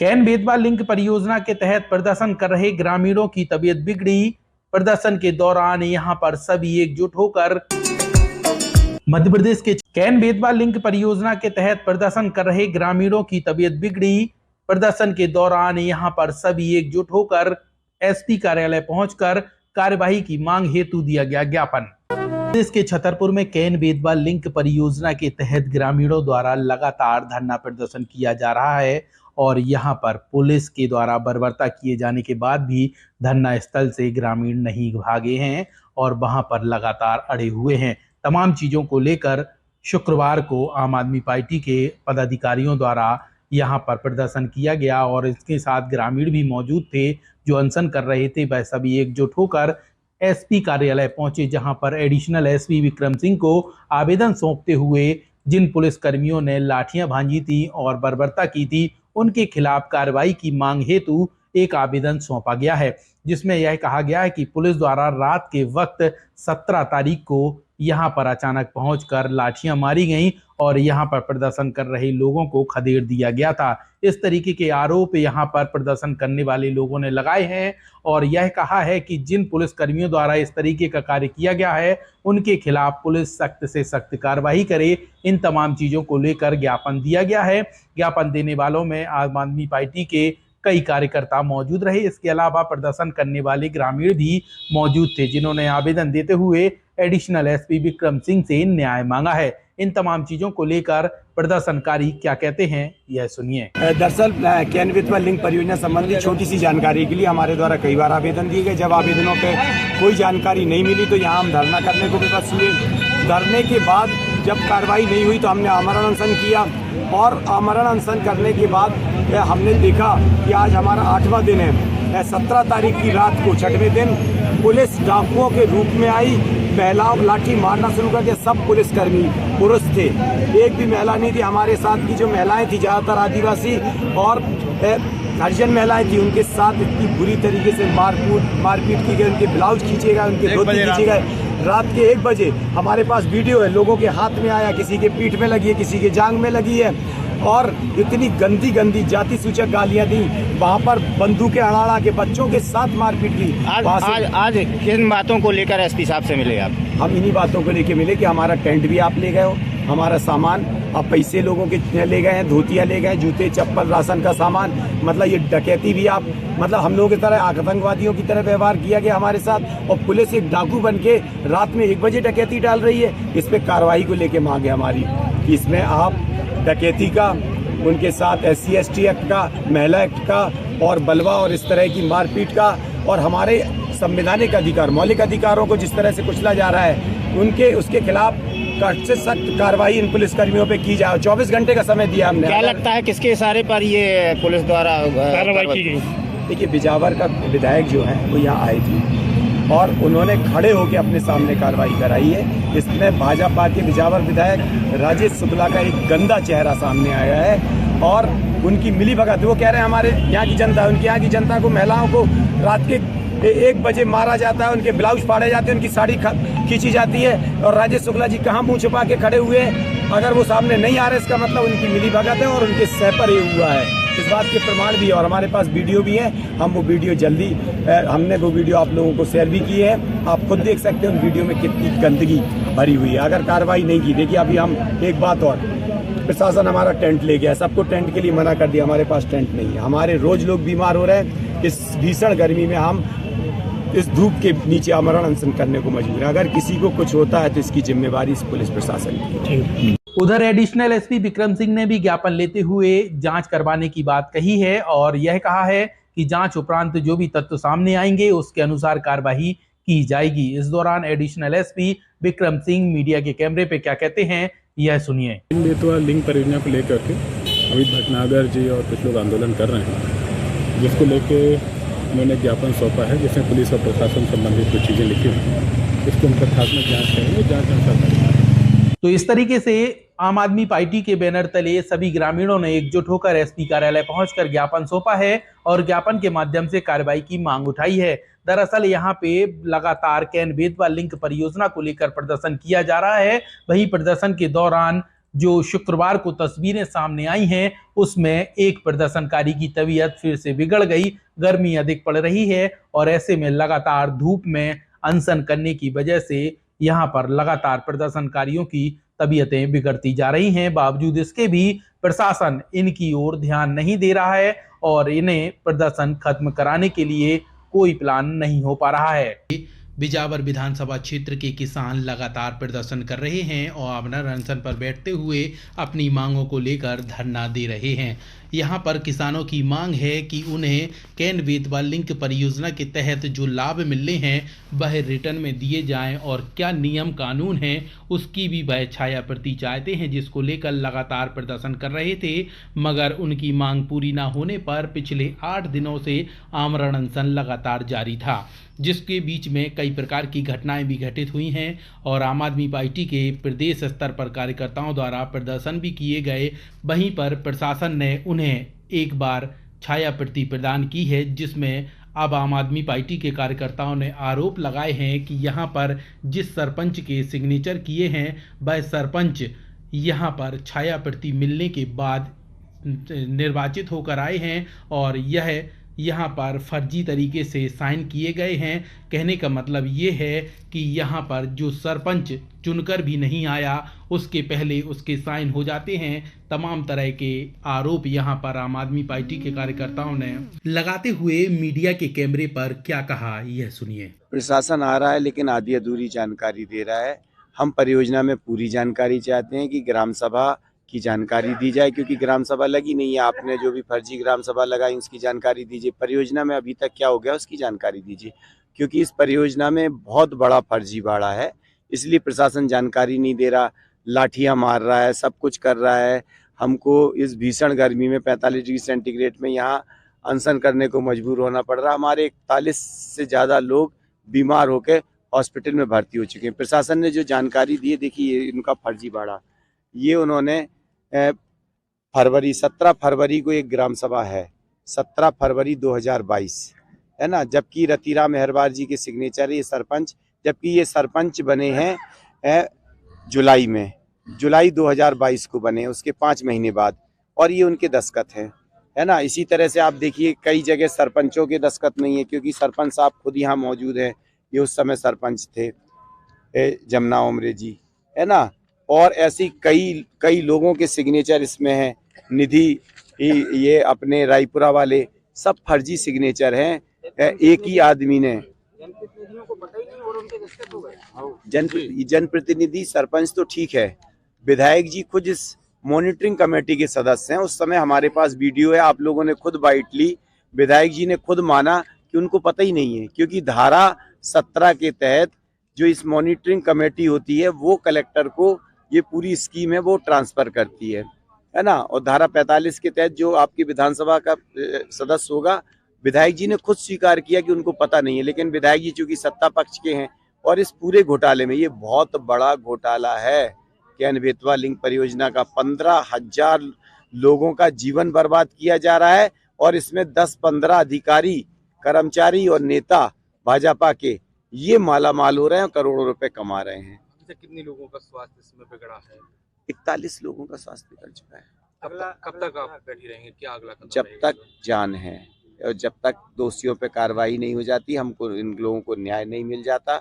Can Betwa link परियोजना के तहत प्रदर्शन कर रहे ग्रामीणों की तबीयत बिगड़ी। प्रदर्शन के दौरान यहां पर सभी एकजुट होकर मध्य प्रदेश के कैन बेतवा लिंक परियोजना के तहत प्रदर्शन कर रहे ग्रामीणों की तबीयत बिगड़ी। प्रदर्शन के दौरान यहां पर सभी एकजुट होकर एसपी कार्यालय पहुंचकर कार्यवाही की मांग हेतु दिया गया ज्ञापन। प्रदेश के छतरपुर में कैन बेतवा लिंक परियोजना के तहत ग्रामीणों द्वारा लगातार धरना प्रदर्शन किया जा रहा है और यहां पर पुलिस के द्वारा बर्बरता किए जाने के बाद भी धरना स्थल से ग्रामीण नहीं भागे हैं और वहां पर लगातार अड़े हुए हैं। तमाम चीजों को लेकर शुक्रवार को आम आदमी पार्टी के पदाधिकारियों द्वारा यहां पर प्रदर्शन किया गया और इसके साथ ग्रामीण भी मौजूद थे जो अनशन कर रहे थे। वह सभी एकजुट होकर एसपी कार्यालय पहुंचे, जहां पर एडिशनल एसपी विक्रम सिंह को आवेदन सौंपते हुए जिन पुलिसकर्मियों ने लाठियां भांजी थी और बर्बरता की थी उनके खिलाफ कार्रवाई की मांग हेतु एक आवेदन सौंपा गया है, जिसमें यह कहा गया है कि पुलिस द्वारा रात के वक्त 17 तारीख को यहां पर अचानक पहुंचकर लाठियां मारी गईं और यहां पर प्रदर्शन कर रहे लोगों को खदेड़ दिया गया था। इस तरीके के आरोप यहां पर प्रदर्शन करने वाले लोगों ने लगाए हैं और यह कहा है कि जिन पुलिसकर्मियों द्वारा इस तरीके का कार्य किया गया है उनके खिलाफ पुलिस सख्त से सख्त कार्रवाई करे। इन तमाम चीजों को लेकर ज्ञापन दिया गया है। ज्ञापन देने वालों में आम आदमी पार्टी के कई कार्यकर्ता मौजूद रहे। इसके अलावा प्रदर्शन करने वाले ग्रामीण भी मौजूद थे, जिन्होंने आवेदन देते हुए एडिशनल एसपी विक्रम सिंह से न्याय मांगा है। इन तमाम चीजों को लेकर प्रदर्शनकारी क्या कहते हैं, यह सुनिए। दरअसल कैन बेतवा लिंक परियोजना संबंधी छोटी सी जानकारी के लिए हमारे द्वारा कई बार आवेदन दिए गए। जब आवेदनों पे कोई जानकारी नहीं मिली तो यहाँ हम धरना करने को विवश हुए। धरने के बाद जब कार्रवाई नहीं हुई तो हमने आमरण अनशन किया और आमरण अनशन करने के बाद हमने देखा कि आज हमारा 8वां दिन है। 17 तारीख की रात को 6वें दिन पुलिस डाकुओं के रूप में आई, महिलाओं को लाठी मारना शुरू कर दिया। सब पुलिसकर्मी पुरुष थे, एक भी महिला नहीं थी। हमारे साथ की जो महिलाएं थी ज़्यादातर आदिवासी और हरिजन महिलाएं थी, उनके साथ इतनी बुरी तरीके से मारपीट की गई। उनके ब्लाउज खींचे गए, उनके धोती खींचे गए। रात के 1 बजे हमारे पास वीडियो है, लोगों के हाथ में आया, किसी के पीठ में लगी है, किसी के जांग में लगी है और इतनी गंदी गंदी जाति सूचक गालियां दी। वहाँ पर बंदूकें अड़ाड़ा के बच्चों के साथ मारपीट की। आज किन बातों को लेकर एसपी साहब से मिले आप? हम इन्हीं बातों को लेकर मिले कि हमारा टेंट भी आप ले गए हो, हमारा सामान अब पैसे लोगों के ले गए हैं, धोतियाँ ले गए, जूते चप्पल राशन का सामान, मतलब ये डकैती भी आप मतलब हम लोगों की तरह आतंकवादियों की तरह व्यवहार किया गया हमारे साथ। और पुलिस एक डाकू बन के रात में 1 बजे डकैती डाल रही है। इस पर कार्रवाई को लेके मांग है हमारी कि इसमें आप डकैती का, उनके साथ SC/ST एक्ट का, महिला एक्ट का और बलवा और इस तरह की मारपीट का और हमारे संवैधानिक अधिकार, मौलिक अधिकारों को जिस तरह से कुचला जा रहा है उसके खिलाफ सख्त से सख्त कार्रवाई इन पुलिसकर्मियों पे की जाए। 24 घंटे का समय दिया हमने। क्या लगता है किसके इशारे पर ये पुलिस द्वारा कार्रवाई की गई? देखिए, बिजावर का विधायक जो है वो यहाँ आए थे और उन्होंने खड़े होकर अपने सामने कार्रवाई कराई है। इसमें भाजपा के बिजावर विधायक राजेश शुक्ला का एक गंदा चेहरा सामने आया है और उनकी मिलीभगत। वो कह रहे हैं हमारे यहाँ की जनता, उनके यहाँ की जनता को, महिलाओं को रात के 1 बजे मारा जाता है, उनके ब्लाउज फाड़े जाते हैं, उनकी साड़ी खींची जाती है और राजेश शुक्ला जी कहाँ मुंह छुपा के खड़े हुए हैं। अगर वो सामने नहीं आ रहे इसका मतलब उनकी मिलीभगत है और उनके सह पर ये हुआ है। इस बात के प्रमाण भी है और हमारे पास वीडियो भी है। हम वो वीडियो जल्दी हमने वो वीडियो आप लोगों को शेयर भी की है। आप खुद देख सकते हैं उन वीडियो में कितनी गंदगी भरी हुई है। अगर कार्रवाई नहीं की, देखिए अभी हम एक बात और, प्रशासन हमारा टेंट ले गया, सबको टेंट के लिए मना कर दिया, हमारे पास टेंट नहीं है। हमारे रोज लोग बीमार हो रहे हैं। इस भीषण गर्मी में हम इस धूप के नीचे आमरण अनशन करने को मजबूर है। अगर किसी को कुछ होता है तो इसकी जिम्मेवारी इस पुलिस प्रशासन की है। उधर एडिशनल एसपी विक्रम सिंह ने भी ज्ञापन लेते हुए जांच करवाने की बात कही है और यह कहा है कि जांच उपरांत जो भी तथ्य सामने आएंगे उसके अनुसार कार्यवाही की जाएगी। इस दौरान additional SP Vikram Singh media के कैमरे पे क्या कहते हैं, यह सुनिए। बेतवा लिंक परियोजना को लेकर के अमित भटनागर जी और कुछ लोग आंदोलन कर रहे हैं, जिसको लेके उन्होंने ज्ञापन सौंपा है, जिसमें पुलिस और प्रशासन संबंधित कुछ चीज़ें लिखी हुई हैं। इसको हम प्राथमिक जाँच करेंगे, जाँच अनुसार करेंगे। तो इस तरीके से आम आदमी पार्टी के बैनर तले सभी ग्रामीणों ने एकजुट होकर एसपी कार्यालय पहुंचकर ज्ञापन सौंपा है और ज्ञापन के माध्यम से कार्रवाई की मांग उठाई है। दरअसल यहां पे लगातार कैन बेतवा लिंक परियोजना को लेकर प्रदर्शन किया जा रहा है। वहीं प्रदर्शन के दौरान जो शुक्रवार को तस्वीरें सामने आई हैं उसमें एक प्रदर्शनकारी की तबीयत फिर से बिगड़ गई। गर्मी अधिक पड़ रही है और ऐसे में लगातार धूप में अनशन करने की वजह से यहाँ पर लगातार प्रदर्शनकारियों की तबीयतें बिगड़ती जा रही हैं। बावजूद इसके भी प्रशासन इनकी ओर ध्यान नहीं दे रहा है और इन्हें प्रदर्शन खत्म कराने के लिए कोई प्लान नहीं हो पा रहा है। बिजावर विधानसभा क्षेत्र के किसान लगातार प्रदर्शन कर रहे हैं और आमरण अनशन पर बैठते हुए अपनी मांगों को लेकर धरना दे रहे हैं। यहाँ पर किसानों की मांग है कि उन्हें कैन बेतवा लिंक परियोजना के तहत जो लाभ मिलने हैं वह रिटर्न में दिए जाएं और क्या नियम कानून है उसकी भी वह छाया प्रति चाहते हैं, जिसको लेकर लगातार प्रदर्शन कर रहे थे। मगर उनकी मांग पूरी ना होने पर पिछले 8 दिनों से आमरण अनशन लगातार जारी था, जिसके बीच में कई प्रकार की घटनाएं भी घटित हुई हैं और आम आदमी पार्टी के प्रदेश स्तर पर कार्यकर्ताओं द्वारा प्रदर्शन भी किए गए। वहीं पर प्रशासन ने उन्हें एक बार छाया प्रति प्रदान की है, जिसमें अब आम आदमी पार्टी के कार्यकर्ताओं ने आरोप लगाए हैं कि यहाँ पर जिस सरपंच के सिग्नेचर किए हैं वह सरपंच यहाँ पर छाया प्रति मिलने के बाद निर्वाचित होकर आए हैं और यह यहाँ पर फर्जी तरीके से साइन किए गए हैं। कहने का मतलब ये है कि यहाँ पर जो सरपंच चुनकर भी नहीं आया उसके पहले उसके साइन हो जाते हैं। तमाम तरह के आरोप यहाँ पर आम आदमी पार्टी के कार्यकर्ताओं ने लगाते हुए मीडिया के कैमरे पर क्या कहा, यह सुनिए। प्रशासन आ रहा है लेकिन आधी अधूरी जानकारी दे रहा है। हम परियोजना में पूरी जानकारी चाहते हैं कि ग्राम सभा की जानकारी दी जाए, क्योंकि ग्राम सभा लगी नहीं है। आपने जो भी फर्जी ग्राम सभा लगाई उसकी जानकारी दीजिए। परियोजना में अभी तक क्या हो गया उसकी जानकारी दीजिए, क्योंकि इस परियोजना में बहुत बड़ा फर्जीवाड़ा है, इसलिए प्रशासन जानकारी नहीं दे रहा। लाठियां मार रहा है, सब कुछ कर रहा है। हमको इस भीषण गर्मी में 45 डिग्री सेंटीग्रेड में यहाँ अनशन करने को मजबूर होना पड़ रहा है। हमारे 41 से ज़्यादा लोग बीमार होकर हॉस्पिटल में भर्ती हो चुके हैं। प्रशासन ने जो जानकारी दी है, देखिए इनका फर्जीवाड़ा। ये उन्होंने 17 फरवरी को एक ग्राम सभा है, 17 फरवरी 2022 है ना, जबकि रतीरा मेहरबार जी के सिग्नेचर ये सरपंच, जबकि ये सरपंच बने हैं जुलाई में, जुलाई 2022 को बने, उसके 5 महीने बाद, और ये उनके दस्तखत हैं, है ना। इसी तरह से आप देखिए कई जगह सरपंचों के दस्तखत नहीं है, क्योंकि सरपंच साहब खुद यहाँ मौजूद हैं। ये उस समय सरपंच थे, जमुना उमरे जी, है ना। और ऐसी कई लोगों के सिग्नेचर इसमें हैं। निधि, ये अपने रायपुरा वाले, सब फर्जी सिग्नेचर हैं। एक ही आदमी ने, जनप्रतिनिधि सरपंच तो ठीक है, विधायक जी खुद इस मॉनिटरिंग कमेटी के सदस्य हैं। उस समय हमारे पास वीडियो है, आप लोगों ने खुद बाइट ली। विधायक जी ने खुद माना कि उनको पता ही नहीं है, क्योंकि धारा 17 के तहत जो इस मॉनिटरिंग कमेटी होती है वो कलेक्टर को ये पूरी स्कीम है वो ट्रांसफर करती है ना। और धारा 45 के तहत जो आपकी विधानसभा का सदस्य होगा, विधायक जी ने खुद स्वीकार किया कि उनको पता नहीं है। लेकिन विधायक जी चूंकि सत्ता पक्ष के हैं, और इस पूरे घोटाले में, ये बहुत बड़ा घोटाला है कैन बेतवा लिंक परियोजना का। 15,000 लोगों का जीवन बर्बाद किया जा रहा है, और इसमें 10-15 अधिकारी, कर्मचारी और नेता भाजपा के ये माला माल हो रहे हैं, करोड़ों रुपए कमा रहे हैं। कितने लोगों का स्वास्थ्य इसमें बिगड़ा है? 41 लोगों का स्वास्थ्य बिगड़ चुका है। कब तक आप बैठी रहेंगे? क्या अगला कदम जब रहेगा? तक जान है और जब तक दोषियों पे कार्रवाई नहीं हो जाती, हमको इन लोगों को न्याय नहीं मिल जाता,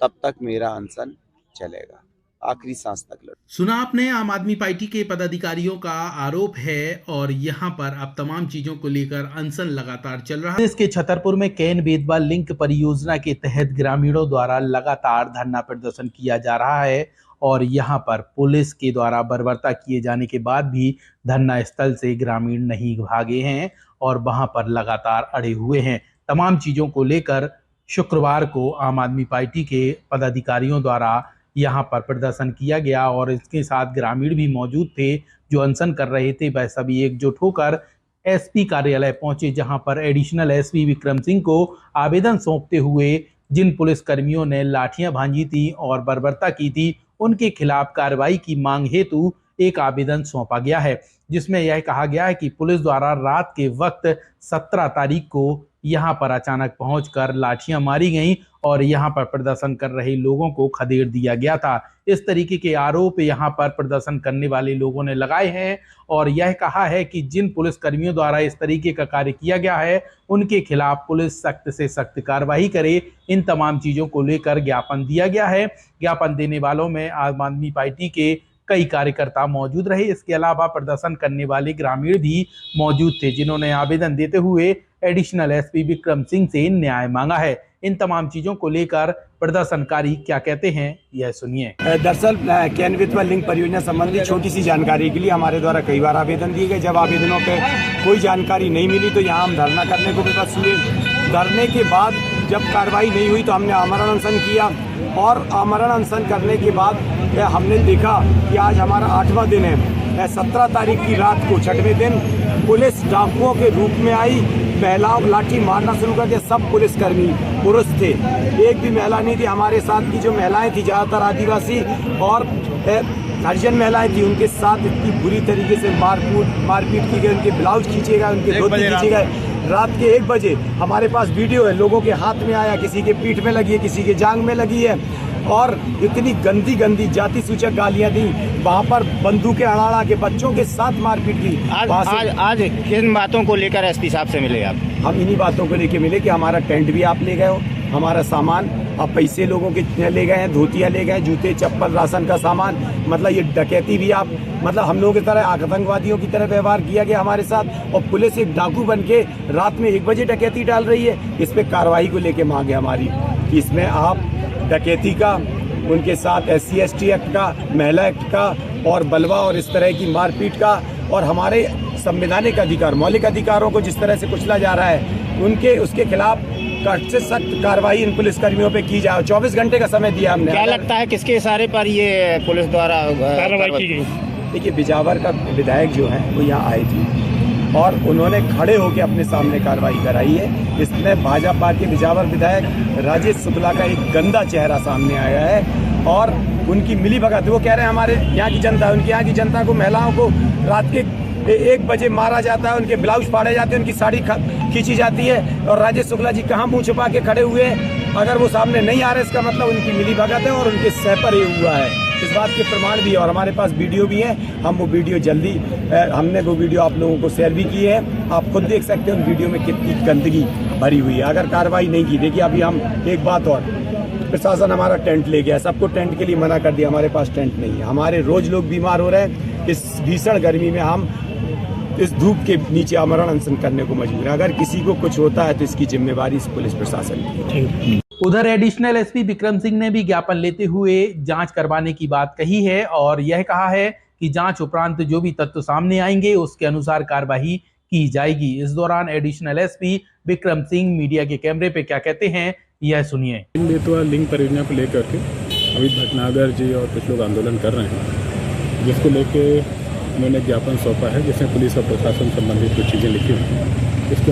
तब तक मेरा अनशन चलेगा, आखिरी सांस तक लड़। सुना आपने, आम आदमी पार्टी के पदाधिकारियों का आरोप है और यहाँ पर अब तमाम चीजों को लेकर अनशन लगातार चल रहा है। इसके छतरपुर में कैन बेतवा लिंक परियोजना के तहत ग्रामीणों द्वारा लगातार धरना प्रदर्शन किया जा रहा है और यहाँ पर पुलिस के द्वारा बर्बरता किए जाने के बाद भी धरना स्थल से ग्रामीण नहीं भागे हैं और वहां पर लगातार अड़े हुए हैं। तमाम चीजों को लेकर शुक्रवार को आम आदमी पार्टी के पदाधिकारियों द्वारा यहाँ पर प्रदर्शन किया गया और इसके साथ ग्रामीण भी मौजूद थे जो अनशन कर रहे थे। वह सभी एकजुट होकर एसपी कार्यालय पहुंचे, जहां पर एडिशनल एसपी विक्रम सिंह को आवेदन सौंपते हुए जिन पुलिस कर्मियों ने लाठियां भांजी थी और बर्बरता की थी उनके खिलाफ कार्रवाई की मांग हेतु एक आवेदन सौंपा गया है, जिसमें यह कहा गया है कि पुलिस द्वारा रात के वक्त 17 तारीख को यहां पर अचानक पहुंचकर लाठियां मारी गईं और यहां पर प्रदर्शन कर रहे लोगों को खदेड़ दिया गया था। इस तरीके के आरोप यहां पर प्रदर्शन करने वाले लोगों ने लगाए हैं और यह कहा है कि जिन पुलिस कर्मियों द्वारा इस तरीके का कार्य किया गया है उनके खिलाफ पुलिस सख्त से सख्त कार्रवाई करे। इन तमाम चीजों को लेकर ज्ञापन दिया गया है। ज्ञापन देने वालों में आम आदमी पार्टी के कई कार्यकर्ता मौजूद रहे। इसके अलावा प्रदर्शन करने वाले ग्रामीण भी मौजूद थे, जिन्होंने आवेदन देते हुए एडिशनल एसपी विक्रम सिंह से न्याय मांगा है। इन तमाम चीजों को लेकर प्रदर्शनकारी क्या कहते हैं, यह सुनिए। दरअसल कैन बेतवा लिंक परियोजना संबंधी छोटी सी जानकारी के लिए हमारे द्वारा कई बार आवेदन दिए गए। जब आवेदनों पे कोई जानकारी नहीं मिली तो यहाँ हम धरना करने को विवश हुए। धरने के बाद जब कार्रवाई नहीं हुई तो हमने आमरण अनशन किया और आमरण अनशन करने के बाद हमने देखा कि आज हमारा 8वां दिन है। 17 तारीख की रात को 6वें दिन पुलिस डाकुओं के रूप में आई, महिलाओं को लाठी मारना शुरू कर दिया। सब पुलिसकर्मी पुरुष थे, एक भी महिला नहीं थी। हमारे साथ की जो महिलाएं थी ज़्यादातर आदिवासी और हरिजन महिलाएं थी, उनके साथ इतनी बुरी तरीके से मारपीट की गई। उनके ब्लाउज खींचे गए, उनके धोती खींचे गए। रात के 1 बजे हमारे पास वीडियो है, लोगों के हाथ में आया, किसी के पीठ में लगी है, किसी के जांग में लगी है और इतनी गंदी गंदी जाति सूचक गालियां दी। वहाँ पर बंदूकें अड़ाड़ा के बच्चों के साथ मारपीट की। आज किन बातों को लेकर एसपी साहब से मिले आप? हम इन्हीं बातों को लेकर मिले कि हमारा टेंट भी आप ले गए हो, हमारा सामान अब पैसे लोगों के ले गए हैं, धोतियाँ ले गए, जूते चप्पल राशन का सामान, मतलब ये डकैती भी आप, मतलब हम लोगों की तरह आतंकवादियों की तरह व्यवहार किया गया हमारे साथ। और पुलिस एक डाकू बन के रात में 1 बजे डकैती डाल रही है। इस पर कार्रवाई को लेकर मांग है हमारी कि इसमें आप डकैती का, उनके साथ SC/ST एक्ट का, महिला एक्ट का और बलवा और इस तरह की मारपीट का और हमारे संवैधानिक अधिकार, मौलिक अधिकारों को जिस तरह से कुचला जा रहा है उसके खिलाफ सख्त से सख्त कार्रवाई इन पुलिसकर्मियों पे की जाए। 24 घंटे का समय दिया हमने। क्या लगता है किसके इशारे पर ये पुलिस द्वारा कार्रवाई की गई? देखिए, बिजावर का विधायक जो है वो यहाँ आए थे और उन्होंने खड़े होकर अपने सामने कार्रवाई कराई है। इसमें भाजपा के बिजावर विधायक राजेश शुक्ला का एक गंदा चेहरा सामने आया है और उनकी मिलीभगत। वो कह रहे हैं हमारे यहाँ की जनता, उनके यहाँ की जनता को, महिलाओं को रात के 1 बजे मारा जाता है, उनके ब्लाउज फाड़े जाते हैं, उनकी साड़ी खींची जाती है। और राजेश शुक्ला जी कहाँ मुँह छुपा के खड़े हुए हैं? अगर वो सामने नहीं आ रहे, इसका मतलब उनकी मिलीभगत है और उनके सह पर ये हुआ है। इस बात के प्रमाण भी है और हमारे पास वीडियो भी है। हम वो वीडियो जल्दी, हमने वो वीडियो आप लोगों को शेयर भी किए हैं। आप खुद देख सकते हैं उन वीडियो में कितनी गंदगी भरी हुई है। अगर कार्रवाई नहीं की, देखिए अभी हम एक बात और, प्रशासन हमारा टेंट ले गया, सबको टेंट के लिए मना कर दिया। हमारे पास टेंट नहीं है। हमारे रोज लोग बीमार हो रहे हैं। इस भीषण गर्मी में हम इस धूप के नीचे आमरण अनशन करने को मजबूर है। अगर किसी को कुछ होता है तो इसकी जिम्मेवारी इस पुलिस प्रशासन की है। उधर एडिशनल एसपी विक्रम सिंह ने भी ज्ञापन लेते हुए जांच करवाने की बात कही है और यह कहा है कि जांच उपरांत जो भी तथ्य सामने आएंगे उसके अनुसार कार्रवाई की जाएगी। इस दौरान additional SP Vikram Singh media के कैमरे पे क्या कहते हैं, यह सुनिए। बेतवा लिंक परियोजना को लेकर के अभी भटनागर जी और कुछ लोग आंदोलन कर रहे हैं, जिसको लेके उन्होंने ज्ञापन सौंपा है, जिसमें पुलिस और प्रशासन संबंधित कुछ चीज़ें लिखी हुई हैं। इसको